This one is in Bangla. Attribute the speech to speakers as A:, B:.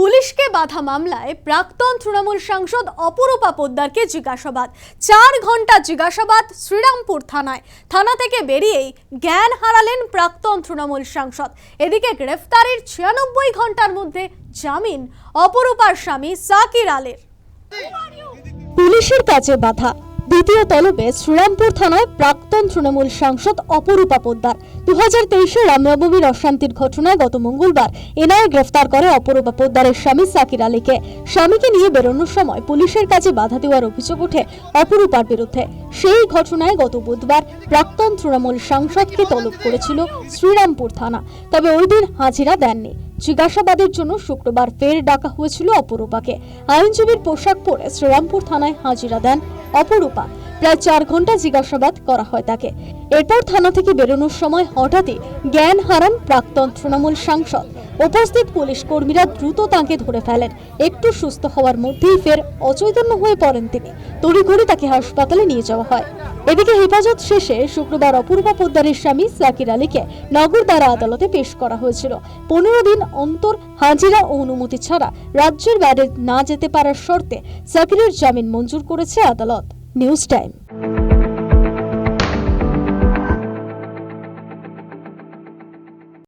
A: পুলিশকে বাধা মামলায় প্রাক্তন তৃণমূল সাংসদ অপরূপা পোদ্দারকে জিজ্ঞাসাবাদ। 4 ঘন্টা জিজ্ঞাসাবাদ শ্রীরামপুর থানায়। থানা থেকে বেরিয়েই জ্ঞান হারালেন প্রাক্তন তৃণমূল সাংসদ। এদিকে গ্রেফতারির 96 ঘন্টার মধ্যে জামিন অপরূপার স্বামী সাকির আলীর। পুলিশের কাছে বাধা। দ্বিতীয় তলবে শ্রীরামপুর থানায় প্রাক্তন তৃণমূল সাংসদ অপরূপা পোদ্দার। 2023 রামনবমীর অশান্তির ঘটনায় গত মঙ্গলবার এনআইএ গ্রেফতার করে অপরূপা পোদ্দারের স্বামী সাকির আলীকে। স্বামীকে নিয়ে বেরোনোর সময় পুলিশের কাছে বাধা দেওয়ার অভিযোগ ওঠে অপরূপার বিরুদ্ধে। সেই ঘটনায় গত বুধবার প্রাক্তন তৃণমূল সাংসদকে তলব করেছিল শ্রীরামপুর থানা, তবে ওই দিন হাজিরা দেননি। জিজ্ঞাসাবাদের জন্য শুক্রবার ফের ডাকা হয়েছিল অপরূপাকে। আইনজীবীর পোশাক পরে শ্রীরামপুর থানায় হাজিরা দেন অপরূপা। প্রায় 4 ঘন্টা জিজ্ঞাসাবাদ করা হয় তাকে। এরপর থানা থেকে বেরোনোর সময় হঠাৎই জ্ঞান হারান প্রাক্তন তৃণমূল সাংসদ। উপস্থিত পুলিশ কর্মীরা দ্রুত তাকে ধরে ফেলেন। একটু সুস্থ হওয়ার মধ্যেই ফের অচৈতন্য হয়ে পড়েন তিনি। তড়িঘড়ি তাকে হাসপাতালে নিয়ে যাওয়া হয়। এদিকে হেফাজত শেষে শুক্রবার অপরূপা পোদ্দারের স্বামী সাকির আলীকে নগরদারা আদালতে পেশ করা হয়েছিল। 15 দিন অন্তর হাজিরা ও অনুমতি ছাড়া রাজ্যের বাইরে না যেতে পারার শর্তে সাকিরের জামিন মঞ্জুর করেছে আদালত। News time.